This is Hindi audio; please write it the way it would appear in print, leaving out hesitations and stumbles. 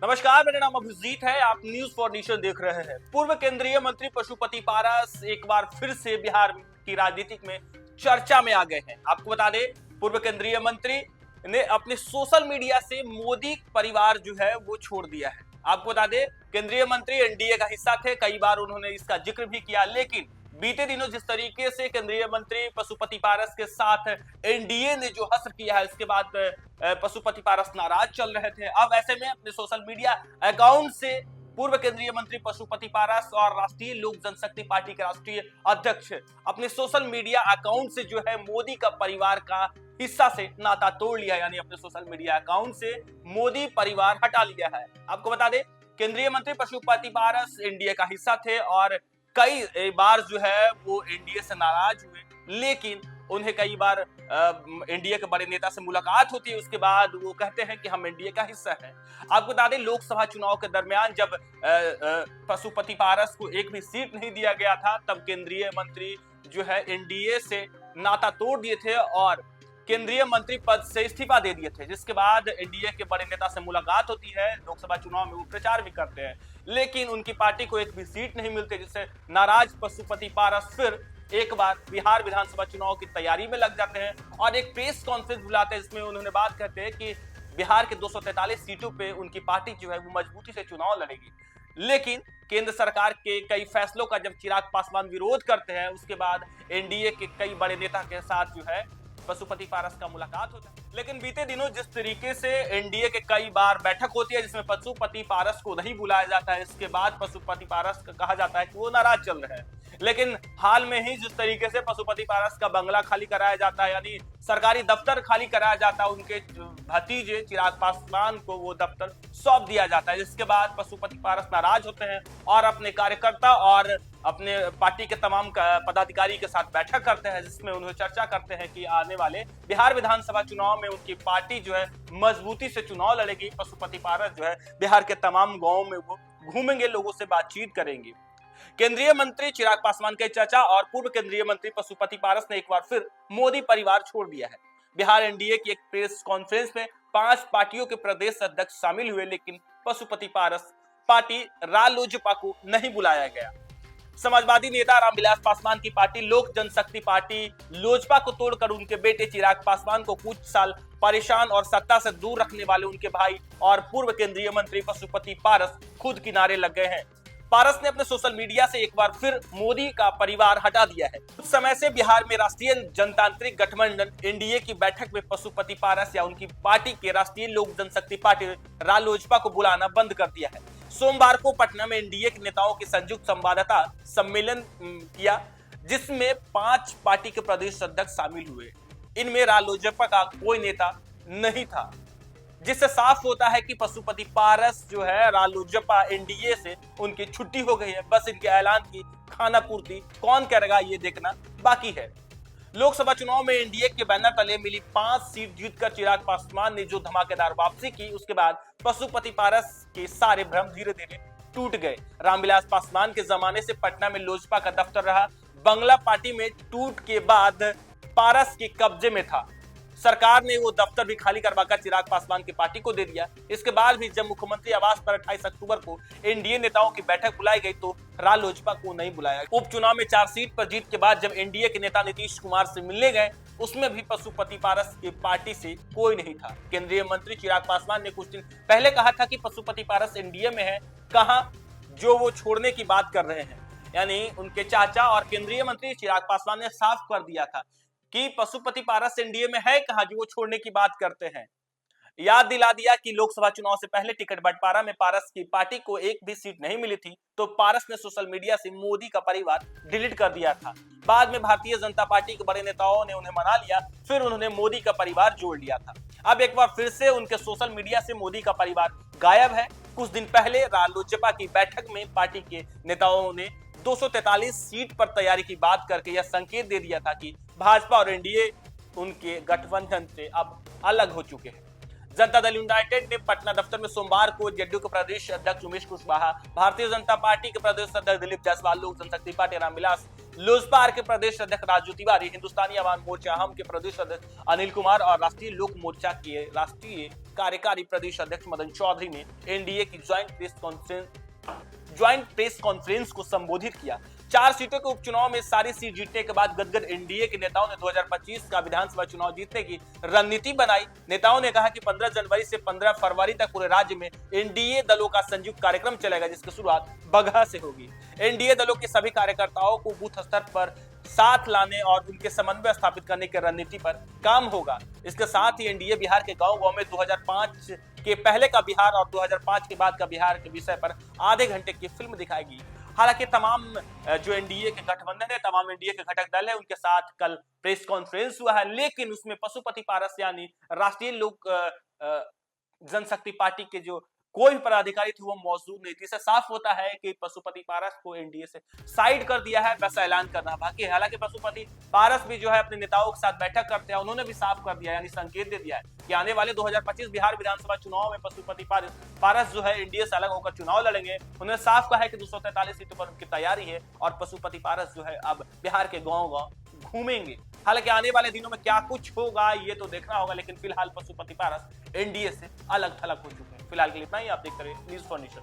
नमस्कार, मेरा नाम अभिजीत है। आप न्यूज फॉर नेशन देख रहे हैं। पूर्व केंद्रीय मंत्री पशुपति पारस एक बार फिर से बिहार की राजनीति में चर्चा में आ गए हैं। आपको बता दें, पूर्व केंद्रीय मंत्री ने अपने सोशल मीडिया से मोदी परिवार जो है वो छोड़ दिया है। आपको बता दें, केंद्रीय मंत्री एनडीए का हिस्सा थे, कई बार उन्होंने इसका जिक्र भी किया, लेकिन बीते दिनों जिस तरीके से केंद्रीय मंत्री पशुपति पारस के साथ एनडीए ने जो हश्र किया है, उसके बाद पशुपति पारस नाराज चल रहे थे। अब ऐसे में अपने सोशल मीडिया अकाउंट से पूर्व केंद्रीय मंत्री पशुपति पारस और राष्ट्रीय लोक जनशक्ति पार्टी के राष्ट्रीय अध्यक्ष अपने सोशल मीडिया अकाउंट से जो है मोदी का परिवार का हिस्सा से नाता तोड़ लिया, यानी अपने सोशल मीडिया अकाउंट से मोदी परिवार हटा लिया है। आपको बता दें, केंद्रीय मंत्री पशुपति पारस एनडीए का हिस्सा थे और कई बार जो है वो एनडीए से नाराज हुए, लेकिन उन्हें कई बार एनडीए के बड़े नेता से मुलाकात होती है, उसके बाद वो कहते हैं कि हम एनडीए का हिस्सा हैं। आपको बता दें, लोकसभा चुनाव के दरमियान जब पशुपति पारस को एक भी सीट नहीं दिया गया था, तब केंद्रीय मंत्री जो है एनडीए से नाता तोड़ दिए थे और केंद्रीय मंत्री पद से इस्तीफा दे दिए थे। जिसके बाद एनडीए के बड़े नेता से मुलाकात होती है, लोकसभा चुनाव में वो प्रचार भी करते हैं, लेकिन उनकी पार्टी को एक भी सीट नहीं मिलती, जिससे नाराज पशुपति पारस फिर एक बार बिहार विधानसभा चुनाव की तैयारी में लग जाते हैं और एक प्रेस कॉन्फ्रेंस बुलाते हैं, जिसमें उन्होंने बात कहते हैं कि बिहार के 243 सीटों पे उनकी पार्टी जो है वो मजबूती से चुनाव लड़ेगी। लेकिन केंद्र सरकार के कई फैसलों का जब चिराग पासवान विरोध करते हैं, उसके बाद एनडीए के कई बड़े नेता के साथ जो है पशुपति पारस का मुलाकात होता है। लेकिन बीते दिनों जिस तरीके से एनडीए के कई बार बैठक होती है जिसमें पशुपति पारस को नहीं बुलाया जाता है, इसके बाद पशुपति पारस का कहा जाता है कि वो नाराज चल रहे हैं। लेकिन हाल में ही जिस तरीके से पशुपति पारस का बंगला खाली कराया जाता है, यानी सरकारी दफ्तर खाली कराया जाता है, उनके भतीजे चिराग पासवान को वो दफ्तर सौंप दिया जाता है, जिसके बाद पशुपति पारस नाराज होते हैं और अपने कार्यकर्ता और अपने पार्टी के तमाम पदाधिकारी के साथ बैठक करते हैं, जिसमें उन्हें चर्चा करते हैं कि आने वाले बिहार विधानसभा चुनाव में उनकी पार्टी जो है मजबूती से चुनाव लड़ेगी। पशुपति पारस जो है बिहार के तमाम गांवों में वो घूमेंगे, लोगों से बातचीत करेंगे। केंद्रीय मंत्री चिराग पासवान के चाचा और पूर्व केंद्रीय मंत्री पशुपति पारस ने एक बार फिर मोदी परिवार छोड़ दिया है। बिहार एनडीए की एक प्रेस कॉन्फ्रेंस में 5 पार्टियों के प्रदेश अध्यक्ष शामिल हुए, लेकिन पशुपति पारस पार्टी रालोजपा को नहीं बुलाया गया। समाजवादी नेता रामविलास पासवान की पार्टी लोक जनशक्ति पार्टी लोजपा को तोड़कर उनके बेटे चिराग पासवान को कुछ साल परेशान और सत्ता से दूर रखने वाले उनके भाई और पूर्व केंद्रीय मंत्री पशुपति पारस खुद किनारे लग गए हैं। पारस ने अपने सोशल मीडिया से एक बार फिर मोदी का परिवार हटा दिया है। कुछ समय से बिहार में राष्ट्रीय जनतांत्रिक गठबंधन एनडीए की बैठक में पशुपति पारस या उनकी पार्टी के राष्ट्रीय लोक जनशक्ति पार्टी रालोजपा को बुलाना बंद कर दिया है। सोमवार को पटना में एनडीए के नेताओं के संयुक्त संवाददाता सम्मेलन किया, जिसमें 5 पार्टी के प्रदेश अध्यक्ष शामिल हुए। इनमें रालोजपा का कोई नेता नहीं था, जिससे साफ होता है कि पशुपति पारस जो है रालोजपा एनडीए से उनकी छुट्टी हो गई है। बस इनके ऐलान की खाना पूर्ति कौन करेगा ये देखना बाकी है। लोकसभा चुनाव में एनडीए के बैनर तले मिली 5 सीट जीतकर चिराग पासवान ने जो धमाकेदार वापसी की, उसके बाद पशुपति पारस के सारे भ्रम धीरे धीरे टूट गए। रामविलास पासवान के जमाने से पटना में लोजपा का दफ्तर रहा, बंगला पार्टी में टूट के बाद पारस के कब्जे में था। सरकार ने वो दफ्तर भी खाली करवाकर चिराग पासवान की पार्टी को दे दिया। इसके बाद भी जब मुख्यमंत्री आवास पर 28 अक्टूबर को एनडीए नेताओं की बैठक बुलाई गई तो रालोजपा को नहीं बुलाया। उपचुनाव में 4 सीट पर जीत के बाद जब एनडीए के नेता नीतीश कुमार से मिलने गए, उसमें भी पशुपति पारस की पार्टी से कोई नहीं था। केंद्रीय मंत्री चिराग पासवान ने कुछ दिन पहले कहा था कि पशुपति पारस एनडीए में है, कहा जो वो छोड़ने की बात कर रहे हैं। यानी उनके चाचा और केंद्रीय मंत्री चिराग पासवान ने साफ कर दिया था कि पशुपति पारस एनडीए में है, कहा जो वो छोड़ने की बात करते हैं। याद दिला दिया कि लोकसभा चुनाव से पहले टिकट बंटवारा में पारस की पार्टी को एक भी सीट नहीं मिली थी, तो पारस ने सोशल मीडिया से मोदी का परिवार डिलीट कर दिया था। बाद में भारतीय जनता पार्टी के बड़े नेताओं ने उन्हें मना लिया, फिर उन्होंने मोदी का परिवार जोड़ लिया था। अब एक बार फिर से उनके सोशल मीडिया से मोदी का परिवार गायब है। कुछ दिन पहले रालोजपा की बैठक में पार्टी के नेताओं ने 243 सीट पर तैयारी की बात करके यह संकेत दे दिया था कि भाजपा और एनडीए उनके गठबंधन से अब अलग हो चुके हैं। जनता दल यूनाइटेड ने पटना दफ्तर में सोमवार को जेडीयू के प्रदेश अध्यक्ष उमेश कुशवाहा, भारतीय जनता पार्टी के प्रदेश अध्यक्ष दिलीप जायसवाल, लोक जनशक्ति पार्टी रामविलास लोजपा के प्रदेश अध्यक्ष राजू तिवारी, हिंदुस्तानी अवाम मोर्चा हम के प्रदेश अध्यक्ष अनिल कुमार और राष्ट्रीय लोक मोर्चा के राष्ट्रीय कार्यकारी प्रदेश अध्यक्ष मदन चौधरी ने एनडीए की ज्वाइंट प्रेस कॉन्फ्रेंस को संबोधित किया। 4 सीटों के उपचुनाव में सारी सीट जीतने के बाद गदगद एनडीए के नेताओं ने 2025 का विधानसभा चुनाव जीतने की रणनीति बनाई। नेताओं ने कहा कि 15 जनवरी से 15 फरवरी तक पूरे राज्य में एनडीए दलों का संयुक्त कार्यक्रम चलेगा, जिसकी शुरुआत बगहा से होगी। एनडीए दलों के सभी कार्यकर्ताओं को बूथ स्तर पर साथ लाने और उनके समन्वय स्थापित करने की रणनीति पर काम होगा। इसके साथ ही एनडीए बिहार के गांव-गांव में 2005 के पहले का बिहार और 2005 के बाद का बिहार के विषय पर आधे घंटे की फिल्म दिखाएगी। हालांकि तमाम जो एनडीए के गठबंधन है, तमाम एनडीए के घटक दल है, उनके साथ कल प्रेस कॉन्फ्रेंस हुआ है, लेकिन उसमें पशुपति पारस यानी राष्ट्रीय लोक जनशक्ति पार्टी के जो कोई पदाधिकारी थे वो मौजूद नहीं थी। इससे साफ होता है कि पशुपति पारस को एनडीए से साइड कर दिया है, वैसा ऐलान करना बाकी है। हालांकि पशुपति पारस भी जो है अपने नेताओं के साथ बैठक करते हैं, उन्होंने भी साफ कर दिया यानी संकेत दे दिया है कि आने वाले 2025 बिहार विधानसभा चुनाव में पशुपति पारस जो है एनडीए से अलग होकर चुनाव लड़ेंगे। उन्होंने साफ कहा है कि 243 सीटों पर उनकी तैयारी है और पशुपति पारस जो है अब बिहार के गांव-गांव घूमेंगे। हालांकि आने वाले दिनों में क्या कुछ होगा ये तो देखना होगा, लेकिन फिलहाल पशुपति पारस एनडीए से अलग थलग हो चुके हैं। फिलहाल के लिए इतना ही। आप देखते रहिए न्यूज़ फॉर नेशन।